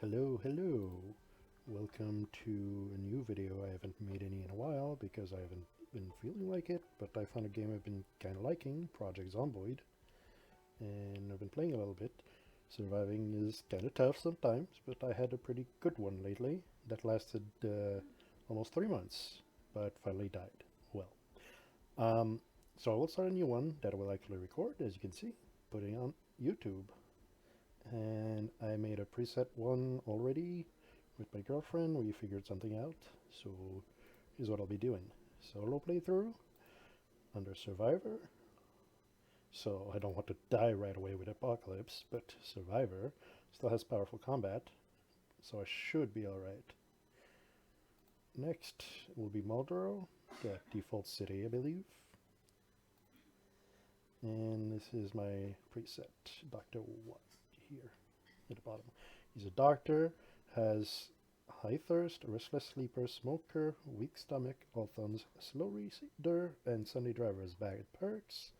Hello, hello. Welcome to a new video. I haven't made any in a while because I haven't been feeling like it, but I found a game I've been kind of liking, Project Zomboid, and I've been playing a little bit. Surviving is kind of tough sometimes, but I had a pretty good one lately that lasted almost 3 months, but finally died. Well, um, so I will start a new one that I will actually record, as you can see, putting on YouTube. And I made a preset one already with my girlfriend. We figured something out, so here's what I'll be doing. Solo playthrough under Survivor. So I don't want to die right away with Apocalypse, but Survivor still has powerful combat, so I should be alright. Next will be Marlborough, the default city, I believe. And this is my preset, Dr. Watt here at the bottom. He's a doctor, has high thirst, restless sleeper, smoker, weak stomach, all thumbs, slow reader, and Sunday driver as bad perks.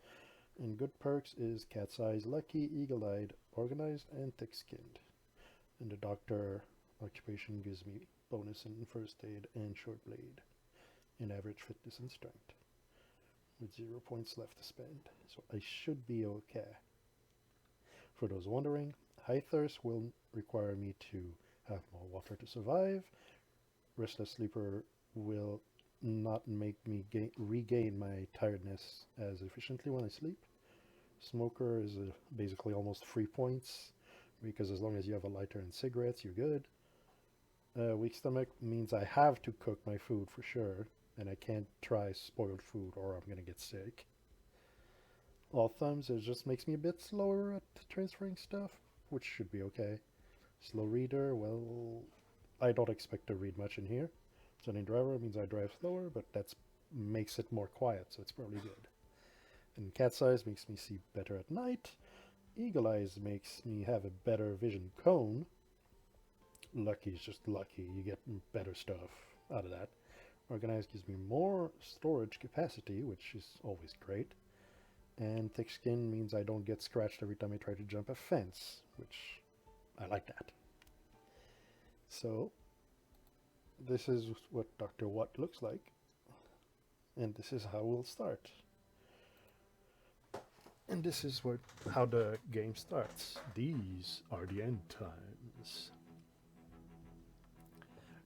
And good perks is cat's eyes, lucky, eagle-eyed, organized, and thick-skinned. And the doctor occupation gives me bonus in first aid and short blade, and average fitness and strength, with 0 points left to spend. So I should be okay. For those wondering, high thirst will require me to have more water to survive. Restless sleeper will not make me regain my tiredness as efficiently when I sleep. Smoker is basically almost 3 points, because as long as you have a lighter and cigarettes, you're good. Weak stomach means I have to cook my food for sure, and I can't try spoiled food or I'm gonna get sick. All thumbs, it just makes me a bit slower at transferring stuff, which should be okay. Slow reader, well, I don't expect to read much in here. Sunny driver means I drive slower, but that makes it more quiet, so it's probably good. And cat's eyes makes me see better at night. Eagle eyes makes me have a better vision cone. Lucky is just lucky, you get better stuff out of that. Organized gives me more storage capacity, which is always great. And thick skin means I don't get scratched every time I try to jump a fence, which I like that. So this is what Dr. Watt looks like, and this is how we'll start. And this is how the game starts. These are the end times.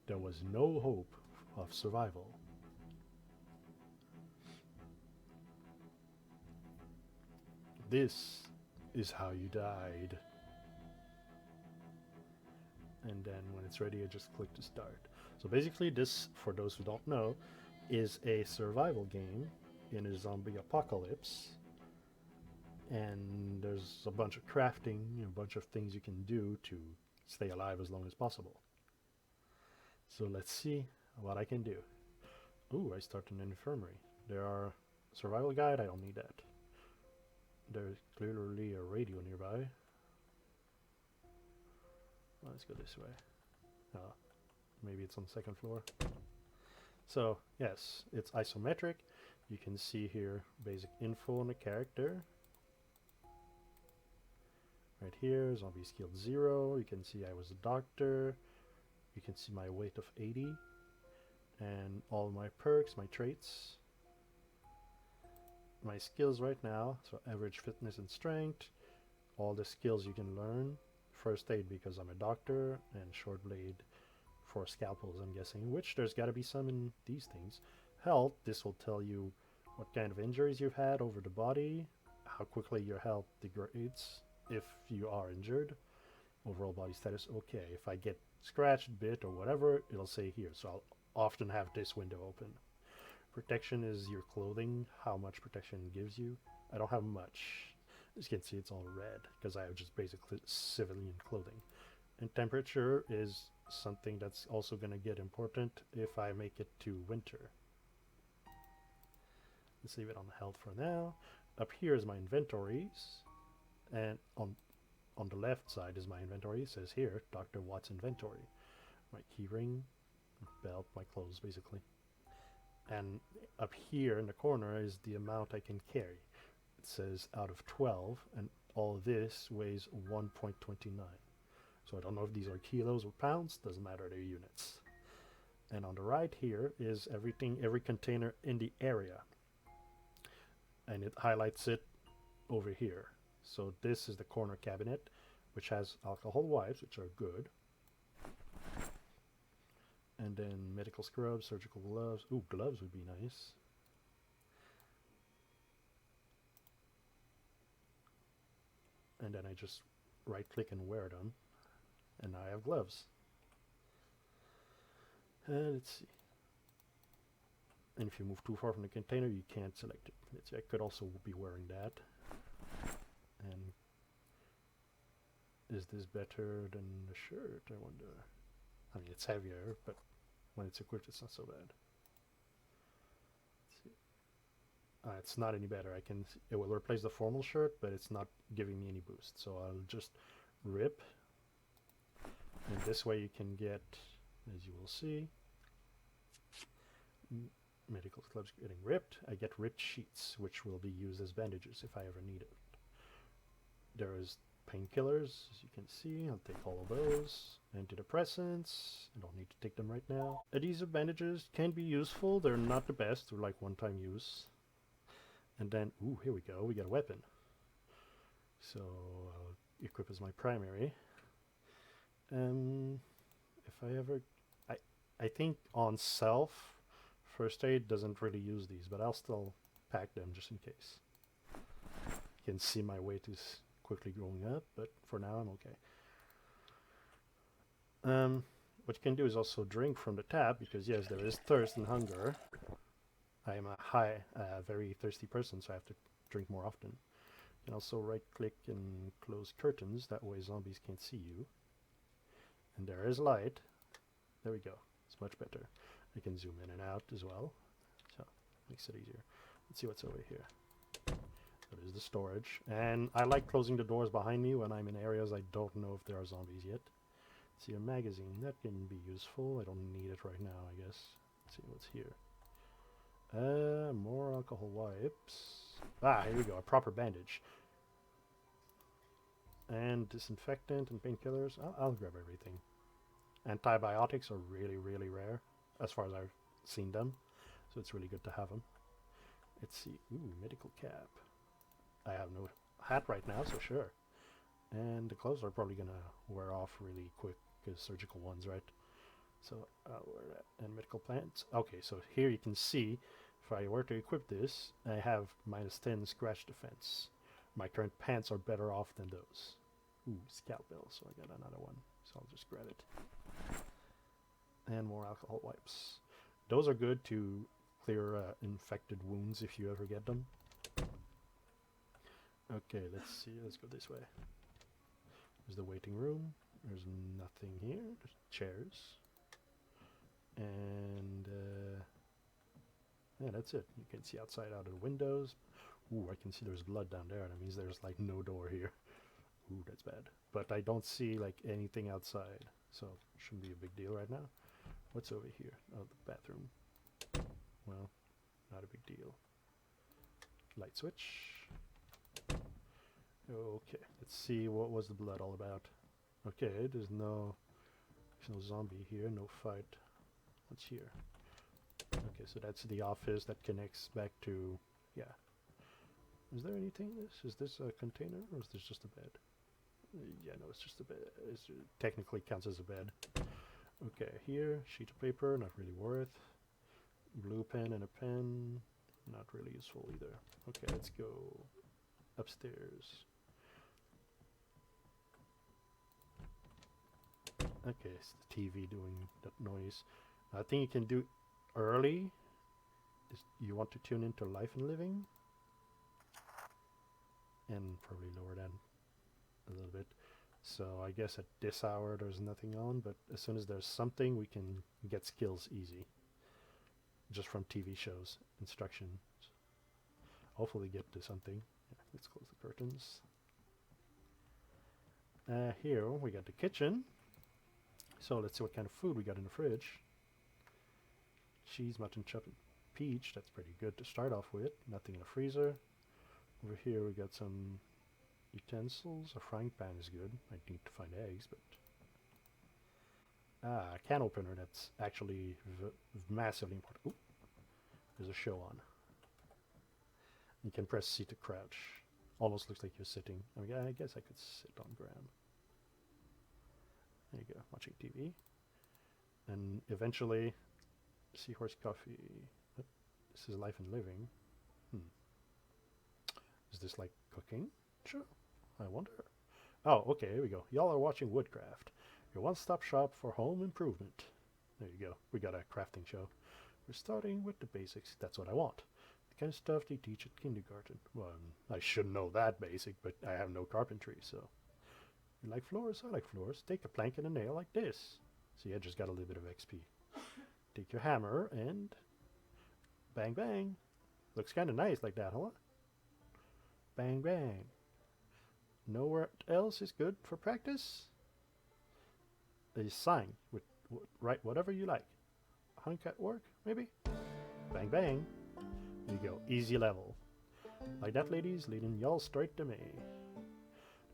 There was no hope of survival. This is how you died. And then when it's ready, I just click to start. So basically this, for those who don't know, is a survival game in a zombie apocalypse. And there's a bunch of crafting, a bunch of things you can do to stay alive as long as possible. So let's see what I can do. Ooh, I start an infirmary. There are survival guide, I don't need that. There's clearly a radio nearby. Well, let's go this way. Maybe it's on the second floor. So yes, it's isometric. You can see here basic info on the character. Right here, zombie skill 0. You can see I was a doctor. You can see my weight of 80. And all my perks, my traits. My skills right now, so average fitness and strength. All the skills you can learn. First aid because I'm a doctor, and short blade for scalpels, I'm guessing, which there's got to be some in these things. Health, this will tell you what kind of injuries you've had over the body, how quickly your health degrades if you are injured. Overall body status, okay. If I get scratched, bit, or whatever, it'll say here, so I'll often have this window open. Protection is your clothing, how much protection it gives you. I don't have much. As you can see, it's all red because I have just basically civilian clothing. And temperature is something that's also going to get important if I make it to winter. Let's leave it on health for now. Up here is my inventories, and on the left side is my inventory. It says here, Dr. Watt's inventory. My keyring, belt, my clothes basically. And up here in the corner is the amount I can carry. It says out of 12, and all this weighs 1.29. So I don't know if these are kilos or pounds, doesn't matter, they're units. And on the right here is everything, every container in the area. And it highlights it over here. So this is the corner cabinet, which has alcohol wipes, which are good. And then medical scrubs, surgical gloves. Ooh, gloves would be nice. And then I just right click and wear them. And now I have gloves. Let's see. And if you move too far from the container, you can't select it. I could also be wearing that. And is this better than the shirt, I wonder? I mean, it's heavier, but when it's equipped, it's not so bad. Let's see. It's not any better. It will replace the formal shirt, but it's not giving me any boost. So I'll just rip. And this way you can get, as you will see, medical gloves getting ripped. I get ripped sheets, which will be used as bandages if I ever need it. There is painkillers, as you can see. I'll take all of those. Antidepressants. I don't need to take them right now. Adhesive bandages can be useful. They're not the best. They're like one-time use. And then, ooh, here we go. We got a weapon. So I'll equip as my primary. If I ever... I think on self, first aid doesn't really use these, but I'll still pack them just in case. You can see my weight is quickly going up, but for now I'm okay. What you can do is also drink from the tap, because yes, there is thirst and hunger. I am a very thirsty person, so I have to drink more often. You can also right click and close curtains, that way zombies can't see you. And there is light. There we go, it's much better. I can zoom in and out as well, so makes it easier. Let's see what's over here. So there's the storage, and I like closing the doors behind me when I'm in areas I don't know if there are zombies yet. Let's see, a magazine, that can be useful. I don't need it right now, I guess. Let's see what's here. More alcohol wipes. Here we go, a proper bandage. And disinfectant and painkillers. I'll grab everything. Antibiotics are really, really rare, as far as I've seen them. So it's really good to have them. Let's see. Ooh, medical cap. I have no hat right now, so sure. And the clothes are probably going to wear off really quick, because surgical ones, right? So I'll wear that. And medical plants. Okay, so here you can see, if I were to equip this, I have -10 scratch defense. My current pants are better off than those. Ooh, scalpel, so I got another one. So I'll just grab it. And more alcohol wipes. Those are good to clear infected wounds if you ever get them. Okay, let's see. Let's go this way. There's the waiting room. There's nothing here. There's chairs. And yeah, that's it. You can see outside out of the windows. Ooh, I can see there's blood down there. That means there's like no door here. Ooh, that's bad. But I don't see like anything outside, so shouldn't be a big deal right now. What's over here? Oh, the bathroom. Well, not a big deal. Light switch. Okay, let's see what was the blood all about. Okay, there's no zombie here, no fight. What's here? Okay, so that's the office that connects back to, yeah. Is there anything in this? Is this a container or is this just a bed? Yeah, no, it's just a bed. It technically counts as a bed. Okay, here, sheet of paper, not really worth. Blue pen and a pen, not really useful either. Okay, let's go upstairs. Okay, it's the TV doing that noise. I think you can do early. You want to tune into Life and Living. And probably lower that a little bit. So I guess at this hour there's nothing on, but as soon as there's something, we can get skills easy. Just from TV shows, instructions. Hopefully get to something. Yeah, let's close the curtains. Here we got the kitchen. So let's see what kind of food we got in the fridge. Cheese, mutton chop, and peach. That's pretty good to start off with. Nothing in the freezer. Over here we got some utensils. A frying pan is good. I need to find eggs, but Ah, can opener, that's actually massively important. Ooh, there's a show on. You can press C to crouch. Almost looks like you're sitting. I mean, I guess I could sit on ground. There you go, watching TV. And eventually, Seahorse Coffee. What? This is life and living. Hmm. Is this like cooking? Sure. I wonder. Oh, okay, here we go. Y'all are watching Woodcraft, your one-stop shop for home improvement. There you go. We got a crafting show. We're starting with the basics. That's what I want. The kind of stuff they teach at kindergarten. Well, I should know that basic, but I have no carpentry, so. You like floors? I like floors. Take a plank and a nail like this. See, I just got a little bit of XP. Take your hammer and bang, bang. Looks kind of nice like that, huh? Bang, bang. Know what else is good for practice? A sign with write whatever you like. Hunk at work, maybe? Bang, bang. There you go. Easy level. Like that, ladies, leading y'all straight to me.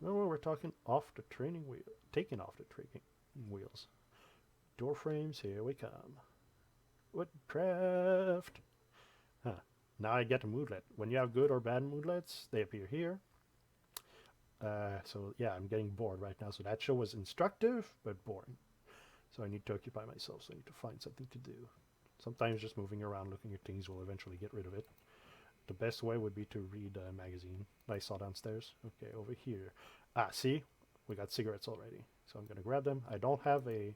Remember, we're talking off the training wheel, taking off the training wheels. Door frames, here we come. Woodcraft. Huh. Now I get a moodlet. When you have good or bad moodlets, they appear here. So yeah, I'm getting bored right now. So that show was instructive, but boring. So I need to occupy myself. So I need to find something to do. Sometimes just moving around looking at things will eventually get rid of it. The best way would be to read a magazine I saw downstairs. Okay, over here. Ah, see? We got cigarettes already. So I'm going to grab them. I don't have a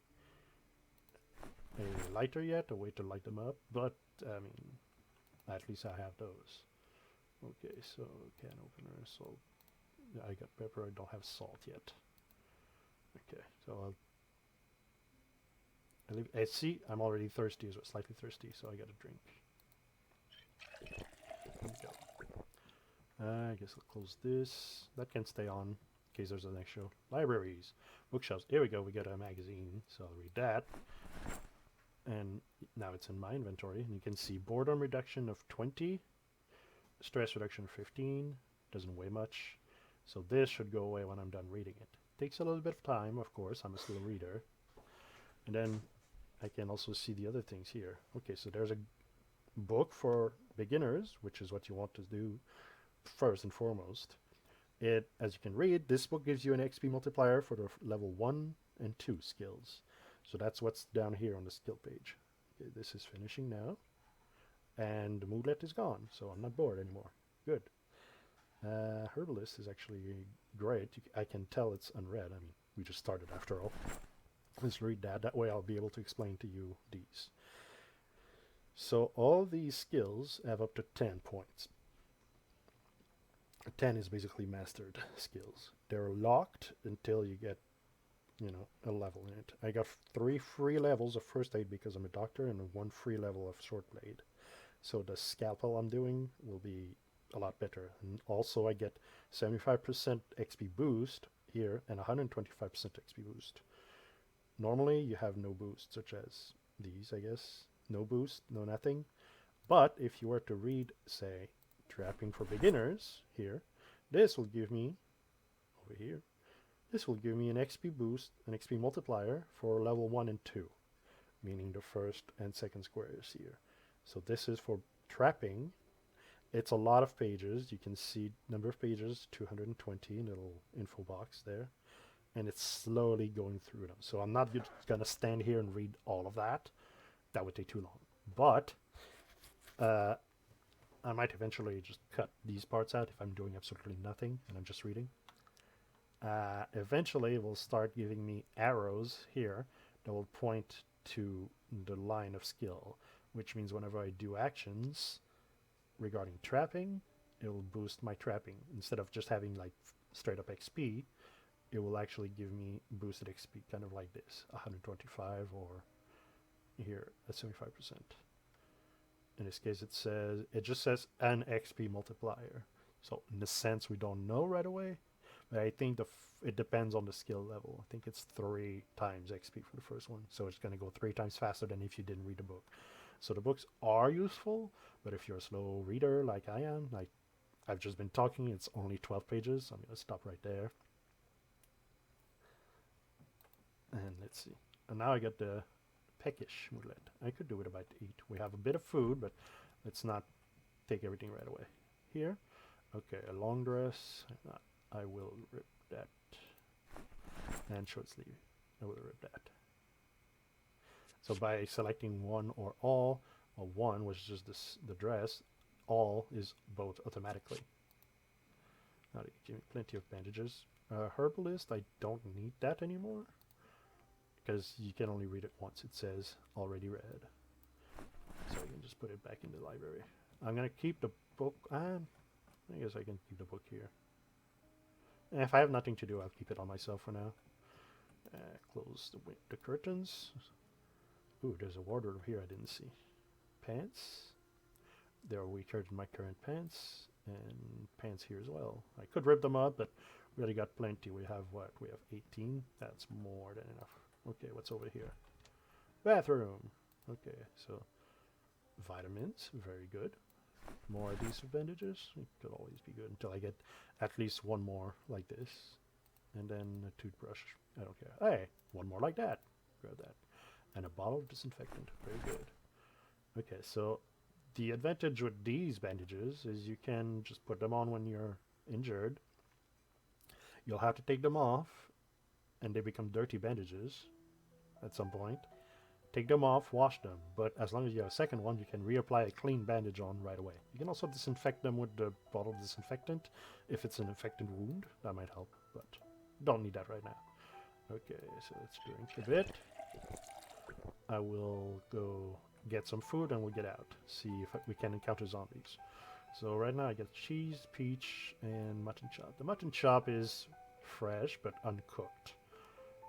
lighter yet, a way to light them up. But, I mean, at least I have those. Okay, so can opener, salt. Yeah, I got pepper. I don't have salt yet. Okay, so I see, I'm already thirsty, so slightly thirsty, so I got a drink. There we go. I guess I'll close this. That can stay on in case there's a next show. Libraries, bookshelves. Here we go. We got a magazine, so I'll read that. And now it's in my inventory, and you can see boredom reduction of 20, stress reduction of 15. Doesn't weigh much, so this should go away when I'm done reading it. Takes a little bit of time, of course. I'm a slow reader. And then I can also see the other things here. Okay, so there's a book for beginners, which is what you want to do first and foremost. It, as you can read, this book gives you an XP multiplier for the level 1 and 2 skills. So that's what's down here on the skill page. Okay, this is finishing now. And the moodlet is gone, so I'm not bored anymore. Good. Herbalist is actually great. I can tell it's unread. I mean, we just started after all. Let's read that. That way I'll be able to explain to you these. So all these skills have up to 10 points. 10 is basically mastered skills. They're locked until you get, a level in it. I got 3 free levels of first aid because I'm a doctor and 1 free level of sword blade. So the scalpel I'm doing will be a lot better. And also I get 75% XP boost here and 125% XP boost. Normally you have no boost, such as these, I guess. No boost, no nothing. But if you were to read, say, Trapping for Beginners here, this will give me, over here, this will give me an XP boost, an XP multiplier for level 1 and 2, meaning the first and second squares here. So this is for trapping. It's a lot of pages. You can see number of pages, 220, little info box there. And it's slowly going through them. So I'm not going to stand here and read all of that. That would take too long. But I might eventually just cut these parts out if I'm doing absolutely nothing and I'm just reading. Eventually it will start giving me arrows here that will point to the line of skill, which means whenever I do actions regarding trapping, it will boost my trapping. Instead of just having like straight up XP, it will actually give me boosted XP, kind of like this, 125, or here at 75%. In this case, it just says an XP multiplier. So in a sense, we don't know right away, but I think it depends on the skill level. I think it's 3 times XP for the first one, so it's going to go 3 times faster than if you didn't read the book. So the books are useful, but if you're a slow reader like I am, like I've just been talking, it's only 12 pages. So I'm going to stop right there. And let's see. And now I get the peckish mullet. I could do it about 8. We have a bit of food, but let's not take everything right away. Here. Okay, a long dress. I will rip that. And short sleeve. I will rip that. So by selecting one or all, or one, which is just this, the dress, all is both automatically. Now they give me plenty of bandages. Herbalist, I don't need that anymore, because you can only read it once. It says already read. So I can just put it back in the library. I'm going to keep the book. I guess I can keep the book here. And if I have nothing to do, I'll keep it on myself for now. Close the curtains. Ooh, there's a wardrobe here I didn't see. Pants. They're weaker than my current pants. And pants here as well. I could rip them up, but we already got plenty. We have what? We have 18. That's more than enough. Okay, what's over here? Bathroom. Okay, so vitamins. Very good. More adhesive bandages. It could always be good until I get at least one more like this. And then a toothbrush. I don't care. Hey, one more like that. Grab that. And a bottle of disinfectant. Very good. Okay, so the advantage with these bandages is you can just put them on when you're injured. You'll have to take them off, and they become dirty bandages at some point. Take them off, wash them, but as long as you have a second one, you can reapply a clean bandage on right away. You can also disinfect them with the bottle of disinfectant if it's an infected wound. That might help, but don't need that right now. Okay, so let's drink a bit. I will go get some food and we'll get out. See if we can encounter zombies. So right now I get cheese, peach, and mutton chop. The mutton chop is fresh but uncooked.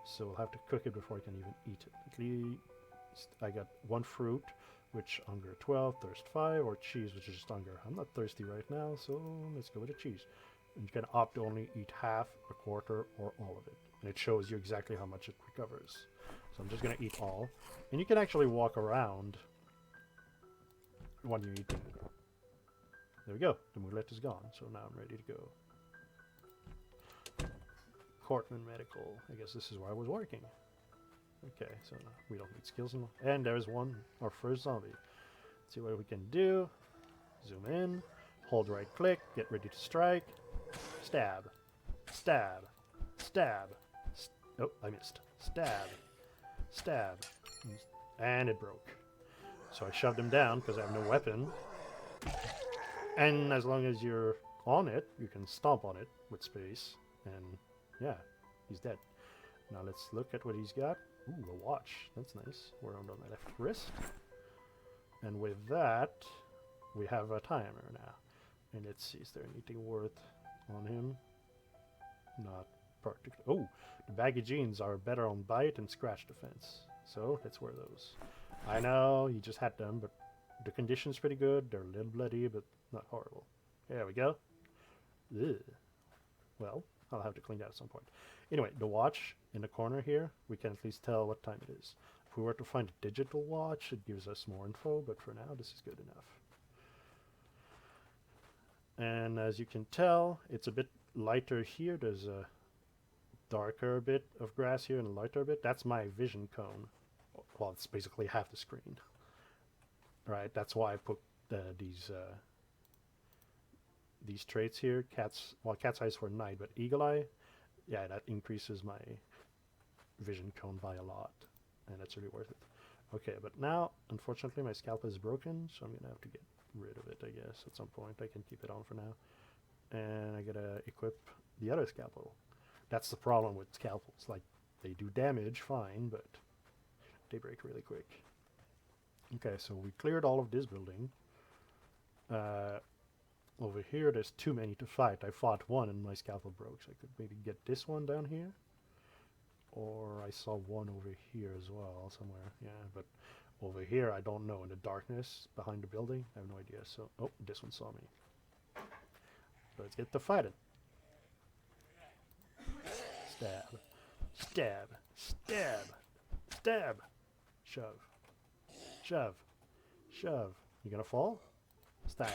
So we'll have to cook it before I can even eat it. At least I got one fruit, which hunger 12, thirst 5, or cheese, which is just hunger. I'm not thirsty right now, so let's go with the cheese. And you can opt to only eat half, a quarter, or all of it. And it shows you exactly how much it recovers. So I'm just going to eat all. And you can actually walk around when you're eating. There we go. The mullet is gone. So now I'm ready to go. Cortman Medical. I guess this is where I was working. Okay, so we don't need skills anymore. And there's one, our first zombie. Let's see what we can do. Zoom in. Hold right click. Get ready to strike. Stab. Stab. Stab. Oh, I missed. Stab. Stab. And it broke. So I shoved him down because I have no weapon. And as long as you're on it, you can stomp on it with space. And yeah, he's dead. Now let's look at what he's got. Ooh, a watch. That's nice. We're on my left wrist. And with that, we have a timer now. And let's see, is there anything worth on him? Not particularly. Oh, the baggy jeans are better on bite and scratch defense. So let's wear those. I know, you just had them, but the condition's pretty good. They're a little bloody, but not horrible. There we go. Ugh. Well, I'll have to clean that at some point. Anyway, the watch in the corner here, we can at least tell what time it is. If we were to find a digital watch, it gives us more info, but for now, this is good enough. And as you can tell, it's a bit lighter here. There's a darker bit of grass here and a lighter bit. That's my vision cone. Well, it's basically half the screen. Right, that's why I put these traits here. Cat's eyes for night, but eagle eye, yeah, that increases my vision cone by a lot, and that's really worth it. Okay, but now, unfortunately, my scalpel is broken, so I'm gonna have to get rid of it, I guess, at some point. I can keep it on for now. And I gotta equip the other scalpel. That's the problem with scalpels. Like, they do damage, fine, but they break really quick. Okay, so we cleared all of this building. Over here, there's too many to fight. I fought one and my scalpel broke, so I could maybe get this one down here. Or I saw one over here as well, somewhere. Yeah, but over here, I don't know. In the darkness behind the building, I have no idea. So, oh, this one saw me. So let's get to fighting. Stab. Stab. Stab. Stab. Shove. Shove. Shove. You gonna fall? Stab.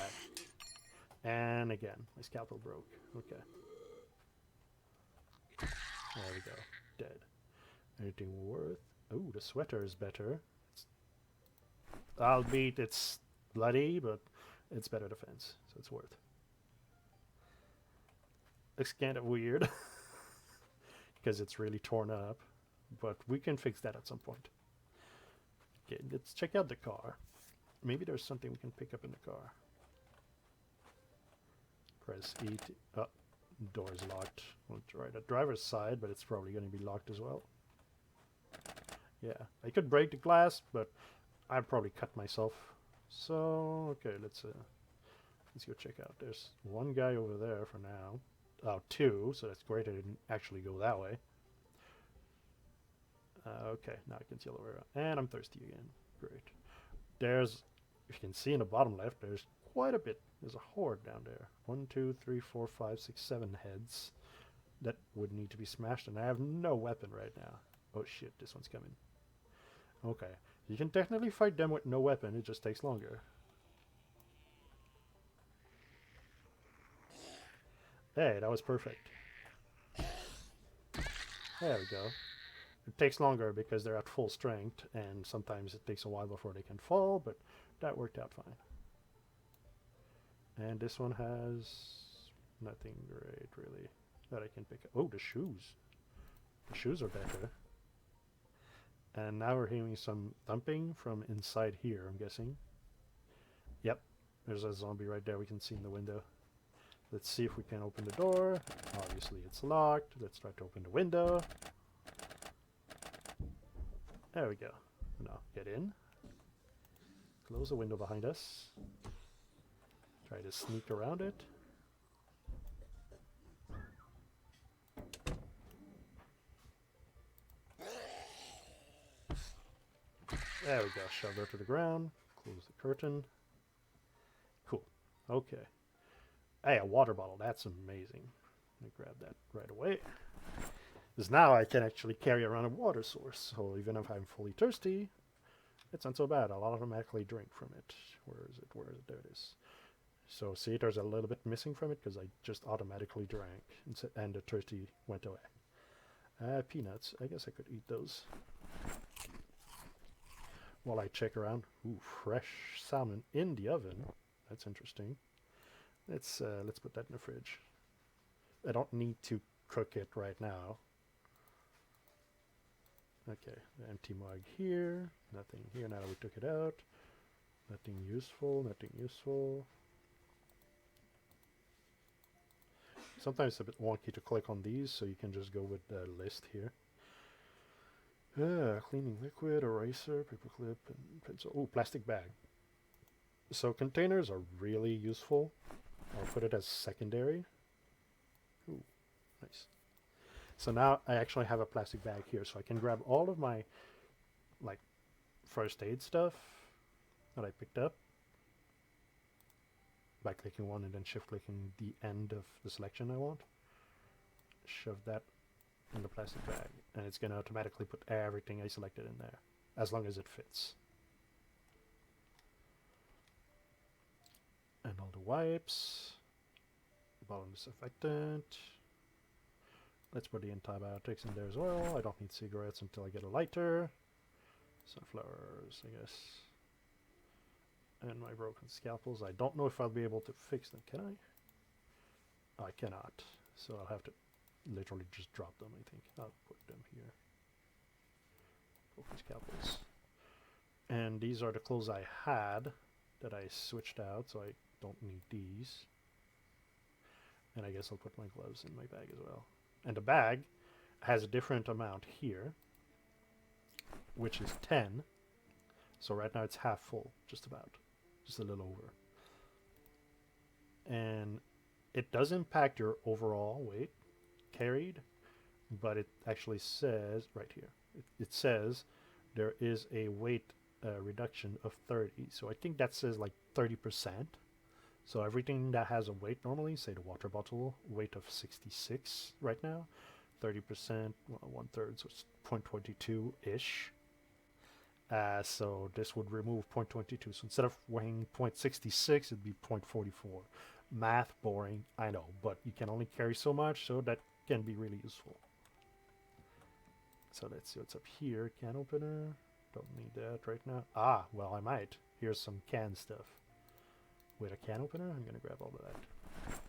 And again, my scalpel broke. Okay. There we go. Dead. Anything worth? Ooh, the sweater is better. Albeit it's bloody, but it's better defense, so it's worth. It's kind of weird because it's really torn up, but we can fix that at some point. Okay, let's check out the car. Maybe there's something we can pick up in the car. Press E to... Oh, door is locked. We'll try the driver's side, but it's probably going to be locked as well. Yeah, I could break the glass, but I'd probably cut myself. So, okay, let's go check out. There's one guy over there for now. Oh, two, so that's great I didn't actually go that way. Okay, now I can see all the way around. And I'm thirsty again. Great. There's, if you can see in the bottom left, there's quite a bit. There's a horde down there. 1, 2, 3, 4, 5, 6, 7 heads that would need to be smashed, and I have no weapon right now. Oh shit, this one's coming. Okay, you can technically fight them with no weapon, it just takes longer. Hey, that was perfect. There we go. It takes longer because they're at full strength, and sometimes it takes a while before they can fall, but that worked out fine. And this one has nothing great, really, that I can pick up. Oh, the shoes. The shoes are better. And now we're hearing some thumping from inside here, I'm guessing. Yep, there's a zombie right there we can see in the window. Let's see if we can open the door. Obviously it's locked. Let's try to open the window. There we go. Now get in. Close the window behind us. Try to sneak around it. There we go. Shove her to the ground. Close the curtain. Cool. Okay. Hey, a water bottle. That's amazing. Let me grab that right away. Because now I can actually carry around a water source. So even if I'm fully thirsty, it's not so bad. I'll automatically drink from it. Where is it? Where is it? There it is. So see, there's a little bit missing from it because I just automatically drank and the thirsty went away. Peanuts. I guess I could eat those. While I check around. Ooh, fresh salmon in the oven. That's interesting. Let's put that in the fridge. I don't need to cook it right now. Okay, the empty mug here. Nothing here now that we took it out. Nothing useful, nothing useful. Sometimes it's a bit wonky to click on these, so you can just go with the list here. Cleaning liquid, eraser, paperclip, and pencil. Oh, plastic bag. So containers are really useful. I'll put it as secondary. Ooh, nice. So now I actually have a plastic bag here, so I can grab all of my like first aid stuff that I picked up by clicking one and then shift clicking the end of the selection I want. Shove that in the plastic bag, and it's going to automatically put everything I selected in there, as long as it fits. And all the wipes, bottom disinfectant. Let's put the antibiotics in there as well. I don't need cigarettes until I get a lighter. Sunflowers, I guess. And my broken scalpels. I don't know if I'll be able to fix them, can I? I cannot. So I'll have to literally just drop them, I think. I'll put them here. Broken scalpels. And these are the clothes I had that I switched out, so I don't need these. And I guess I'll put my gloves in my bag as well. And the bag has a different amount here, which is 10. So right now it's half full, just about. Just a little over. And it does impact your overall weight carried, but it actually says right here, it says there is a weight reduction of 30. So I think that says like 30%. So everything that has a weight normally, say the water bottle, weight of 66 right now, 30%, well, 1/3, so it's 0.22-ish. So this would remove 0.22. So instead of weighing 0.66, it'd be 0.44. Math, boring, I know, but you can only carry so much, so that can be really useful. So let's see what's up here. Can opener. Don't need that right now. Ah, well, I might. Here's some can stuff. With a can opener, I'm gonna grab all of that.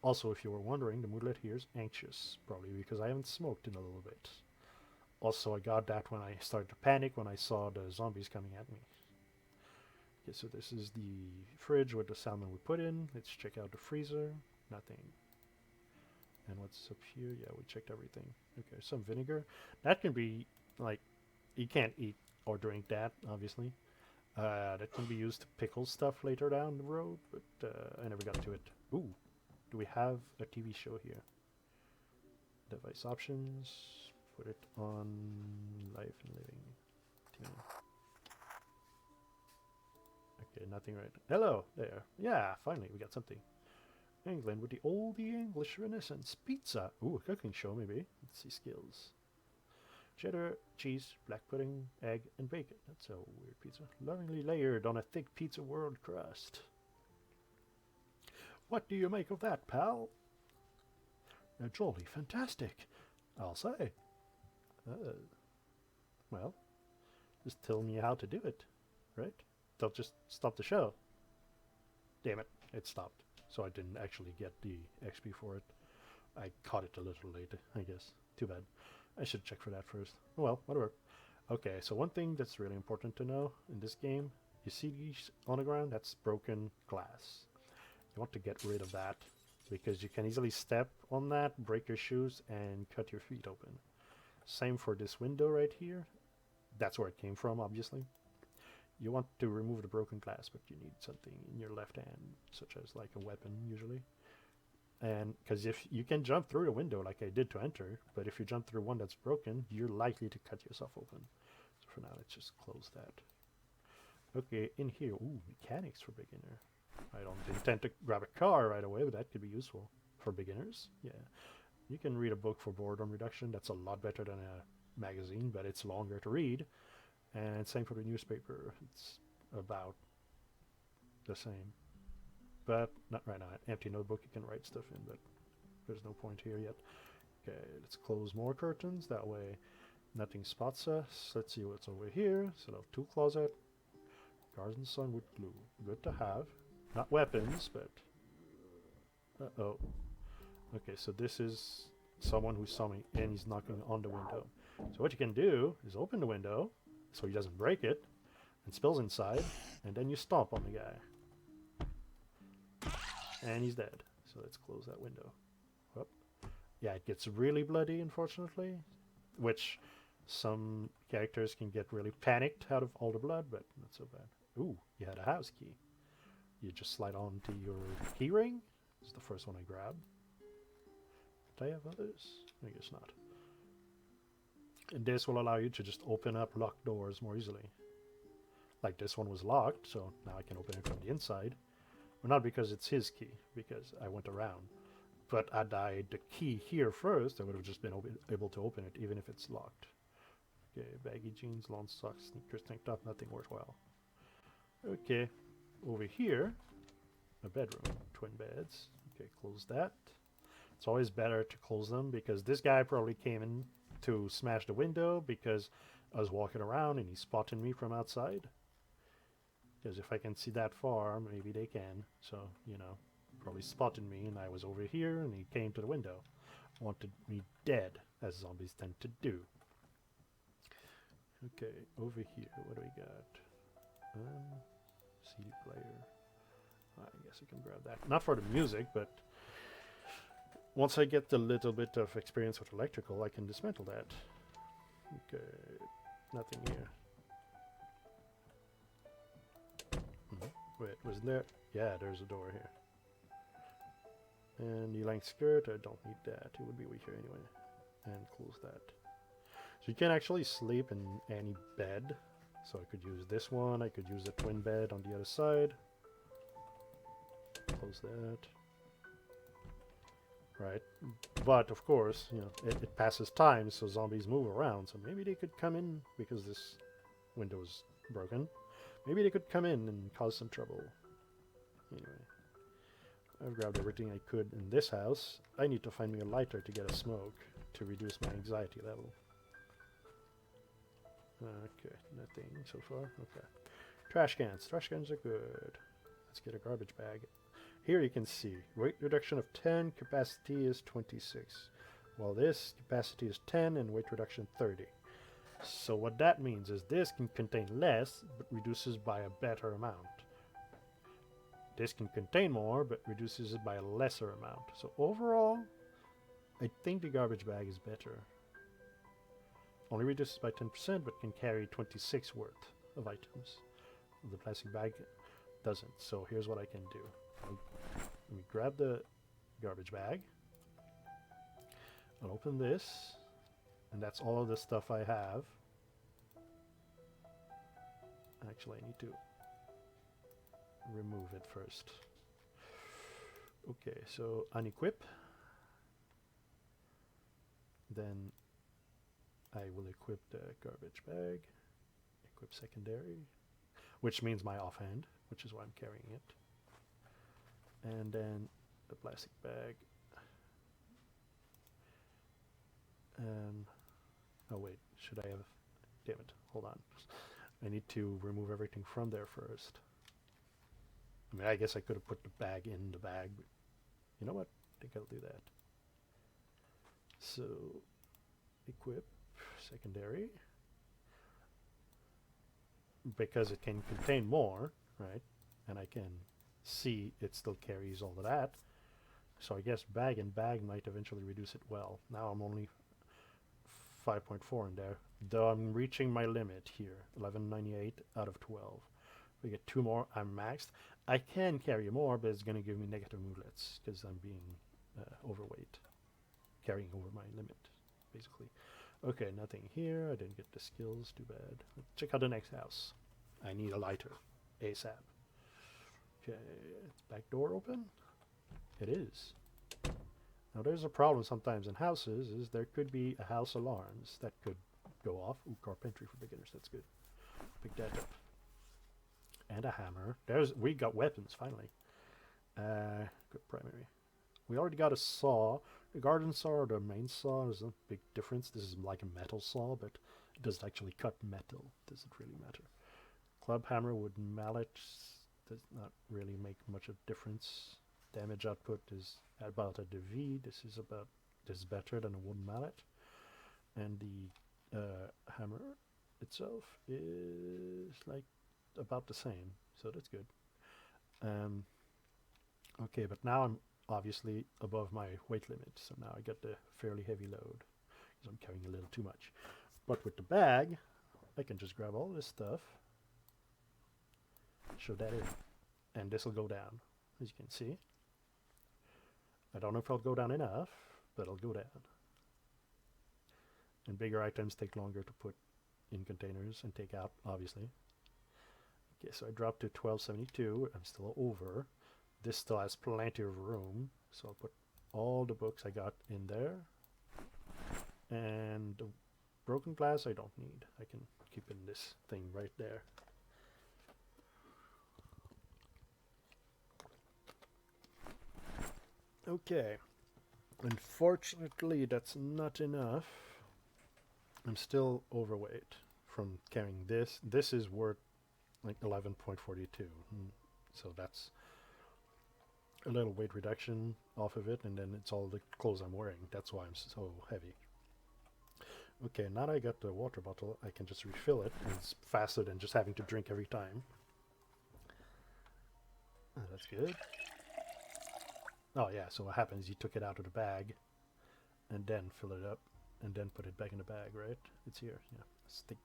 Also, if you were wondering, the moodlet here is anxious, probably because I haven't smoked in a little bit. Also, I got that when I started to panic when I saw the zombies coming at me. Okay, so this is the fridge with the salmon we put in. Let's check out the freezer. Nothing. And what's up here? Yeah, we checked everything. Okay, some vinegar. That can be, like, you can't eat or drink that, obviously. That can be used to pickle stuff later down the road, but I never got to it. Ooh, do we have a TV show here? Device options. Put it on life and living. TV. Okay, nothing right. Hello, there. Yeah, finally, we got something. England with the oldie English Renaissance pizza. Ooh, a cooking show, maybe. Let's see skills. Cheddar, cheese, black pudding, egg, and bacon. That's a weird pizza. Lovingly layered on a thick pizza world crust. What do you make of that, pal? Jolly fantastic, I'll say. Well, just tell me how to do it, right? Don't just stop the show. Damn it, it stopped. So I didn't actually get the XP for it. I caught it a little late, I guess. Too bad. I should check for that first. Well, whatever. Okay, so one thing that's really important to know in this game, you see these on the ground? That's broken glass. You want to get rid of that because you can easily step on that, break your shoes, and cut your feet open. Same for this window right here. That's where it came from, obviously. You want to remove the broken glass, but you need something in your left hand, such as like a weapon, usually. And because if you can jump through the window like I did to enter, but if you jump through one that's broken, you're likely to cut yourself open. So for now, let's just close that. Okay, in here, ooh, mechanics for beginner. I don't intend to grab a car right away, but that could be useful for beginners. Yeah, you can read a book for boredom reduction. That's a lot better than a magazine, but it's longer to read. And same for the newspaper. It's about the same. But not right now. An empty notebook you can write stuff in, but there's no point here yet. Okay, let's close more curtains. That way nothing spots us. Let's see what's over here. Set up tool closet. Garden sun with glue. Good to have. Not weapons, but... Uh-oh. Okay, so this is someone who saw me and he's knocking on the window. So what you can do is open the window so he doesn't break it and spills inside, and then you stomp on the guy. And he's dead. So let's close that window. Whoop. Yeah, it gets really bloody, unfortunately, which some characters can get really panicked out of all the blood, but not so bad. Ooh, you had a house key. You just slide onto your key ring. It's the first one I grabbed. Do I have others? I guess not. And this will allow you to just open up locked doors more easily. Like this one was locked, so now I can open it from the inside. Well, not because it's his key, because I went around. But had I the key here first, I would have just been able to open it, even if it's locked. Okay, baggy jeans, lawn socks, sneakers, tank top, nothing worthwhile. Okay, over here, a bedroom, twin beds. Okay, close that. It's always better to close them because this guy probably came in to smash the window because I was walking around and he spotted me from outside. Because if I can see that far, maybe they can. So, you know, probably spotted me and I was over here and he came to the window. Wanted me dead, as zombies tend to do. Okay, over here, what do we got? CD player. I guess I can grab that. Not for the music, but once I get a little bit of experience with electrical, I can dismantle that. Okay, nothing here. Wait, wasn't there? Yeah, there's a door here. And the length skirt, I don't need that. It would be weak here anyway. And close that. So you can actually sleep in any bed. So I could use this one. I could use a twin bed on the other side. Close that. Right. But of course, you know, it passes time, so zombies move around. So maybe they could come in because this window is broken. Maybe they could come in and cause some trouble. Anyway, I've grabbed everything I could in this house. I need to find me a lighter to get a smoke. to reduce my anxiety level. Okay, nothing so far. Okay. Trash cans. Trash cans are good. Let's get a garbage bag. Here you can see weight reduction of 10, capacity is 26. While this capacity is 10 and weight reduction 30. So what that means is this can contain less, but reduces by a better amount. This can contain more, but reduces it by a lesser amount. So overall, I think the garbage bag is better. Only reduces by 10%, but can carry 26 worth of items. The plastic bag doesn't. So here's what I can do. Let me grab the garbage bag. I'll open this. And that's all of the stuff I have. Actually, I need to remove it first. Okay, so unequip. Then I will equip the garbage bag. Equip secondary. Which means my offhand, which is why I'm carrying it. And then the plastic bag. Oh wait, should I have... Damn it, hold on. I need to remove everything from there first. I mean, I guess I could have put the bag in the bag, but you know what? I think I'll do that. So, equip, secondary. Because it can contain more, right? And I can see it still carries all of that. So I guess bag and bag might eventually reduce it well. Now I'm only 5.4 in there, though I'm reaching my limit here. 1198 out of 12. We get 2 more, I'm maxed. I can carry more, but it's going to give me negative movements because I'm being overweight. Carrying over my limit, basically. Okay, nothing here. I didn't get the skills, too bad. Let's check out the next house. I need a lighter, ASAP. Okay, back door open? It is. Now there's a problem sometimes in houses, is there could be a house alarms that could go off. Ooh, carpentry for beginners, that's good. Pick that up. And a hammer. We got weapons, finally. Good primary. We already got a saw. The garden saw or the main saw is a big difference. This is like a metal saw, but it doesn't actually cut metal. Doesn't really matter. Club hammer with mallet does not really make much of a difference. Damage output is about a DV. This is better than a wooden mallet. And the hammer itself is like about the same, so that's good. Okay, but now I'm obviously above my weight limit, so now I got the fairly heavy load because I'm carrying a little too much. But with the bag, I can just grab all this stuff, show that in, and this will go down, as you can see. I don't know if I'll go down enough, but I'll go down. And bigger items take longer to put in containers and take out, obviously. Okay, so I dropped to 1272. I'm still over. This still has plenty of room, so I'll put all the books I got in there. And the broken glass I don't need. I can keep in this thing right there. Okay. Unfortunately, that's not enough. I'm still overweight from carrying this. This is worth like 11.42. So that's a little weight reduction off of it, and then it's all the clothes I'm wearing. That's why I'm so heavy. Okay, now that I got the water bottle, I can just refill it, and it's faster than just having to drink every time. That's good. Oh yeah, so what happens, you took it out of the bag, and then fill it up, and then put it back in the bag, right? It's here, yeah.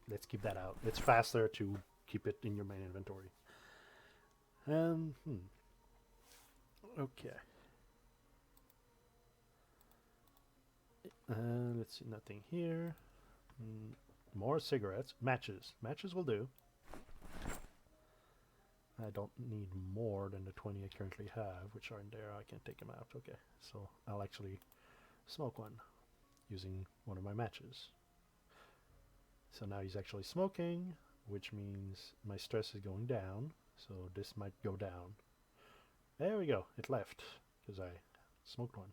Let's keep that out. It's faster to keep it in your main inventory. Okay. Let's see, nothing here. More cigarettes. Matches. Matches will do. I don't need more than the 20 I currently have, which are in there. I can take them out. Okay, so I'll actually smoke one using one of my matches. So now he's actually smoking, which means my stress is going down. So this might go down. There we go. It left because I smoked one.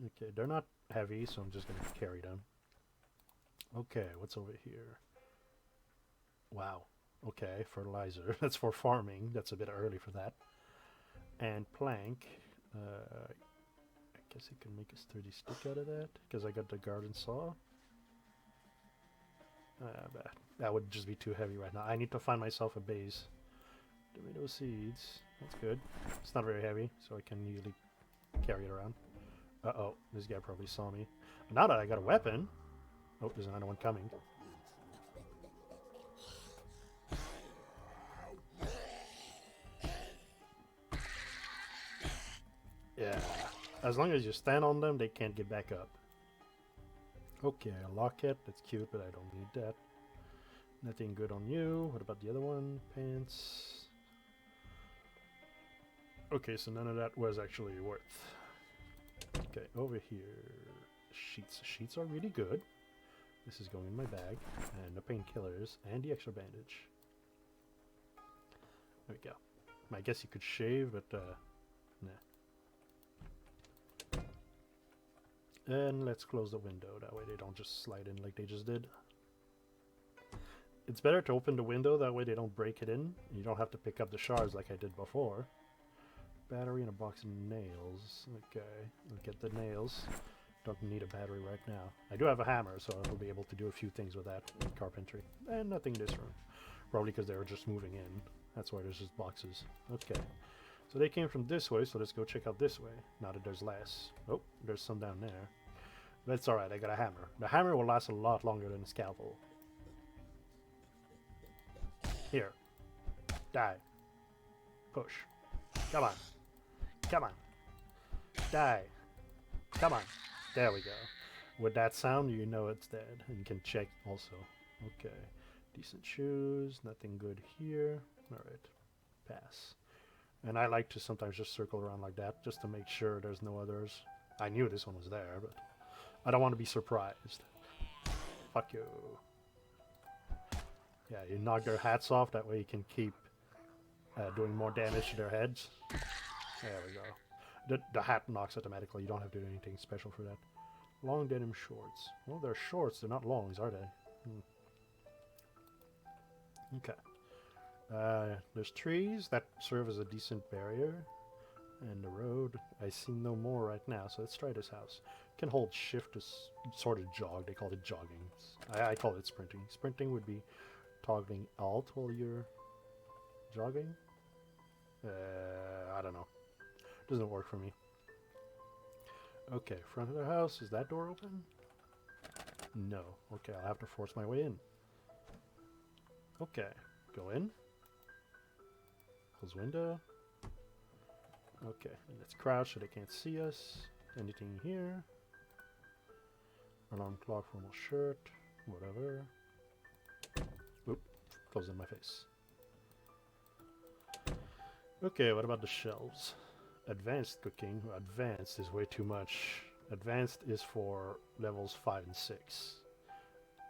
Okay, they're not heavy, so I'm just going to carry them. Okay, what's over here? Wow. Okay, fertilizer. That's for farming. That's a bit early for that. And plank. I guess I can make a sturdy stick out of that, because I got the garden saw. But that would just be too heavy right now. I need to find myself a base. Tomato seeds. That's good. It's not very heavy, so I can easily carry it around. Uh-oh, this guy probably saw me. Now that I got a weapon... Oh, there's another one coming. Yeah, as long as you stand on them, they can't get back up. Okay, a locket. That's cute, but I don't need that. Nothing good on you. What about the other one? Pants. Okay, so none of that was actually worth. Okay, over here. Sheets. Sheets are really good. This is going in my bag. And the painkillers and the extra bandage. There we go. I guess you could shave, but nah. And let's close the window. That way they don't just slide in like they just did. It's better to open the window, that way they don't break it in. You don't have to pick up the shards like I did before. Battery and a box of nails. Okay, we'll get the nails. Don't need a battery right now. I do have a hammer, so I'll be able to do a few things with that in carpentry. And nothing in this room. Probably because they were just moving in. That's why there's just boxes. Okay. So they came from this way, so let's go check out this way. Now that there's less. Oh, there's some down there. That's alright, I got a hammer. The hammer will last a lot longer than a scalpel. Here. Die. Push. Come on. Come on. Die. Come on. There we go. With that sound, you know it's dead. And you can check also. Okay. Decent shoes. Nothing good here. Alright. Pass. And I like to sometimes just circle around like that, just to make sure there's no others. I knew this one was there, but I don't want to be surprised. Fuck you. Yeah, you knock their hats off, that way you can keep doing more damage to their heads. There we go. The hat knocks automatically, you don't have to do anything special for that. Long denim shorts. Well, they're shorts, they're not longs, are they? Okay. There's trees that serve as a decent barrier. And the road, I see no more right now, so let's try this house. You can hold shift to sort of jog, they call it jogging. I call it sprinting. Sprinting would be toggling alt while you're jogging. I don't know. Doesn't work for me. Okay, front of the house, is that door open? No. Okay, I'll have to force my way in. Okay, go in. Close window. Okay, let's crouch so they can't see us. Anything here? Alarm clock, formal shirt, whatever. Oop, closed in my face. Okay, what about the shelves? Advanced cooking. Advanced is way too much. Advanced is for levels 5 and 6.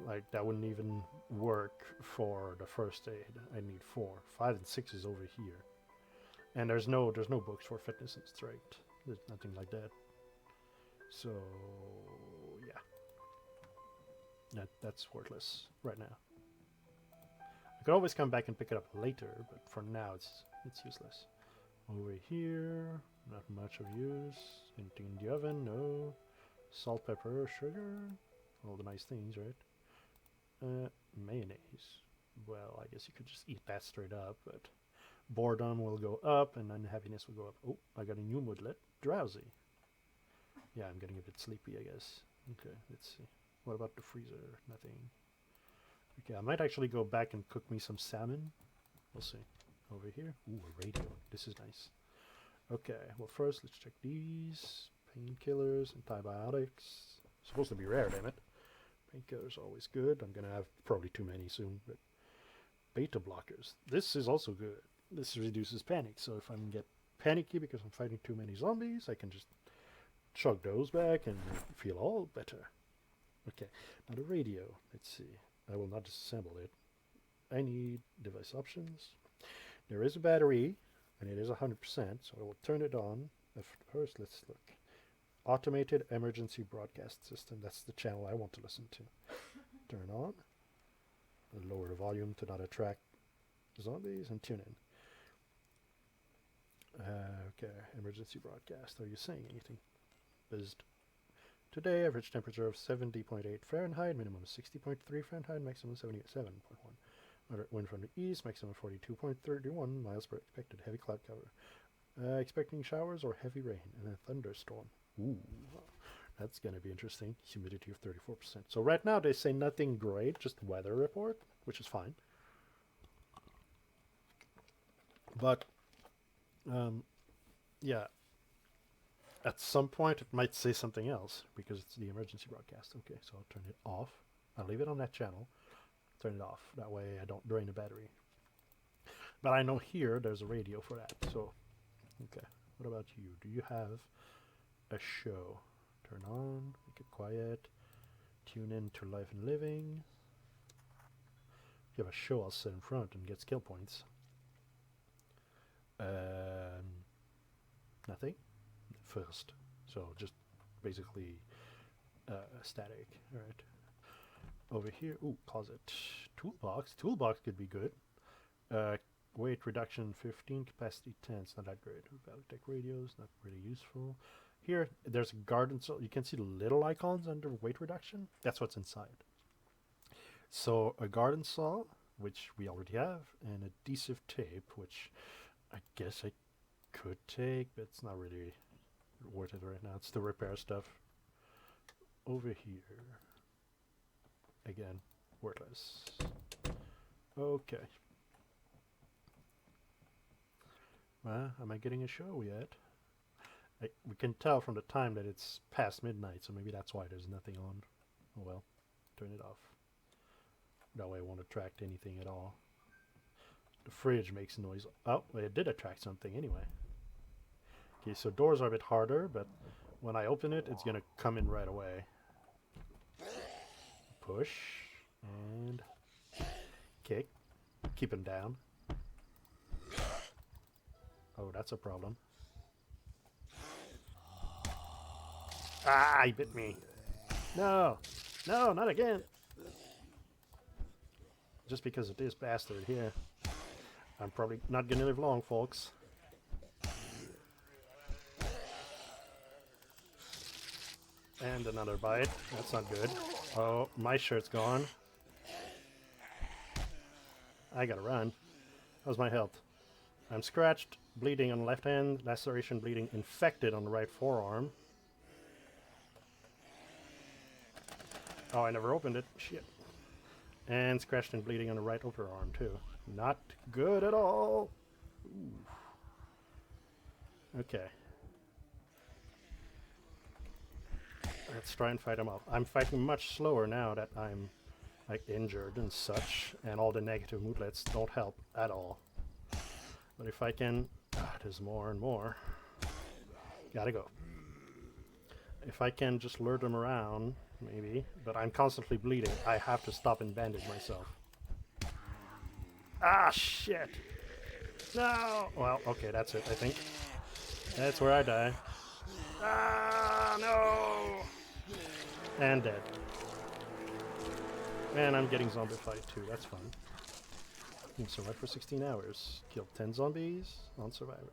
Like, that wouldn't even work for the first aid. I need 4. 5 and 6 is over here. And there's no books for fitness and strength. There's nothing like that. So, yeah. That's worthless right now. I could always come back and pick it up later, but for now it's useless. Over here, not much of use. Anything in the oven? No. Salt, pepper, sugar. All the nice things, right? Mayonnaise. Well, I guess you could just eat that straight up, but boredom will go up and unhappiness will go up. Oh, I got a new moodlet. Drowsy. Yeah, I'm getting a bit sleepy, I guess. Okay, let's see. What about the freezer? Nothing. Okay, I might actually go back and cook me some salmon. We'll see. Over here. Ooh, a radio. This is nice. Okay, well first let's check these. Painkillers, antibiotics. Supposed to be rare, damn it. Painkillers always good. I'm gonna have probably too many soon, but beta blockers. This is also good. This reduces panic, so if I get panicky because I'm fighting too many zombies, I can just chug those back and feel all better. Okay, now the radio. Let's see. I will not disassemble it. I need device options. There is a battery, and it is 100%, so I will turn it on. First, let's look. automated emergency broadcast system. That's the channel I want to listen to. Turn on. Lower the volume to not attract zombies and tune in. Okay, emergency broadcast. Are you saying anything? Buzzed. Today, average temperature of 70.8 Fahrenheit, minimum 60.3 Fahrenheit, maximum 77.1. Moderate wind from the east, maximum 42.31 miles per expected. Heavy cloud cover. Expecting showers or heavy rain and a thunderstorm. Ooh, that's going to be interesting. Humidity of 34%. So right now they say nothing great, just weather report, which is fine. But, yeah. At some point, it might say something else because it's the emergency broadcast. Okay, so I'll turn it off. I'll leave it on that channel. Turn it off. That way I don't drain the battery. But I know here there's a radio for that. So, okay. What about you? Do you have a show? Turn on. Make it quiet. Tune in to Life and Living. If you have a show, I'll sit in front and get skill points. Nothing. First, so just basically static. All right, over here. Ooh, closet. Toolbox could be good. Weight reduction 15, capacity 10. It's not that great. Valtech radios, not really useful. Here there's a garden saw. You can see the little icons under weight reduction. That's what's inside. So a garden saw, which we already have, and adhesive tape, which I guess I could take, but it's not really worth it right now. It's the repair stuff. Over here. Again, worthless. Okay. Well, am I getting a show yet? We can tell from the time that it's past midnight, so maybe that's why there's nothing on. Oh well, turn it off. That way it won't attract anything at all. The fridge makes noise. Oh, well, it did attract something anyway. Okay, so doors are a bit harder, but when I open it, it's going to come in right away. Push and kick. Keep him down. Oh, that's a problem. Ah, he bit me. No, no, not again. Just because of this bastard here. I'm probably not going to live long, folks. And another bite. That's not good. Oh, my shirt's gone. I gotta run. How's my health? I'm scratched, bleeding on the left hand, laceration, bleeding, infected on the right forearm. Oh, I never opened it. Shit. And scratched and bleeding on the right overarm, too. Not good at all. Ooh. Okay. Let's try and fight him off. I'm fighting much slower now that I'm like injured and such, and all the negative moodlets don't help at all. But if I can... there's more and more. Gotta go. If I can just lure them around, maybe. But I'm constantly bleeding. I have to stop and bandage myself. Ah, shit! No! Well, okay, that's it, I think. That's where I die. Ah, no! And dead. And I'm getting zombified too, that's fun. You survived for 16 hours. Killed 10 zombies on Survivor.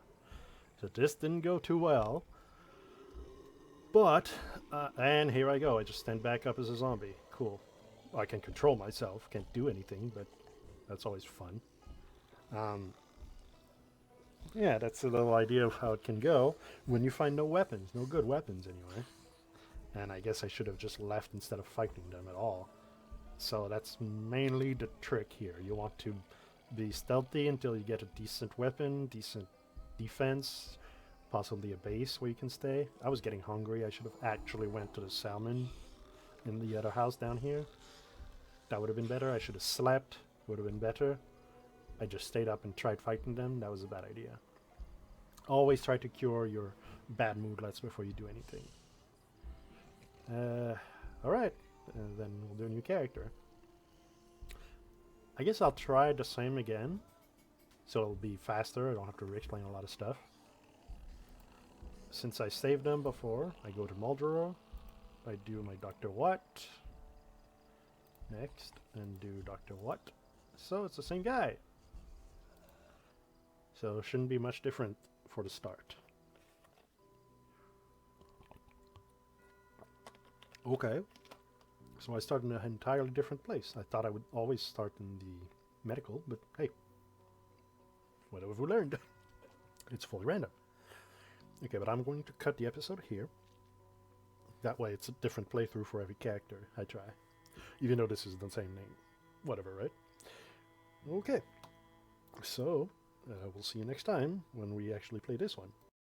So this didn't go too well. But, and here I go. I just stand back up as a zombie. Cool. I can control myself. Can't do anything, but that's always fun. Yeah, that's a little idea of how it can go when you find no weapons. No good weapons, anyway. And I guess I should have just left instead of fighting them at all. So that's mainly the trick here. You want to be stealthy until you get a decent weapon, decent defense, possibly a base where you can stay. I was getting hungry. I should have actually went to the salmon in the other house down here. That would have been better. I should have slept. Would have been better. I just stayed up and tried fighting them. That was a bad idea. Always try to cure your bad moodlets before you do anything. Alright. Then we'll do a new character. I guess I'll try the same again. So it'll be faster. I don't have to re-explain a lot of stuff. since I saved them before, I go to Muldra, I do my Dr. Watt, next, and do Dr. Watt. So it's the same guy. So it shouldn't be much different for the start. Okay. So I start in an entirely different place. I thought I would always start in the medical, but hey, what have we learned? It's fully random. Okay, but I'm going to cut the episode here. That way it's a different playthrough for every character I try. Even though this is the same name. Whatever, right? Okay. So, we'll see you next time when we actually play this one.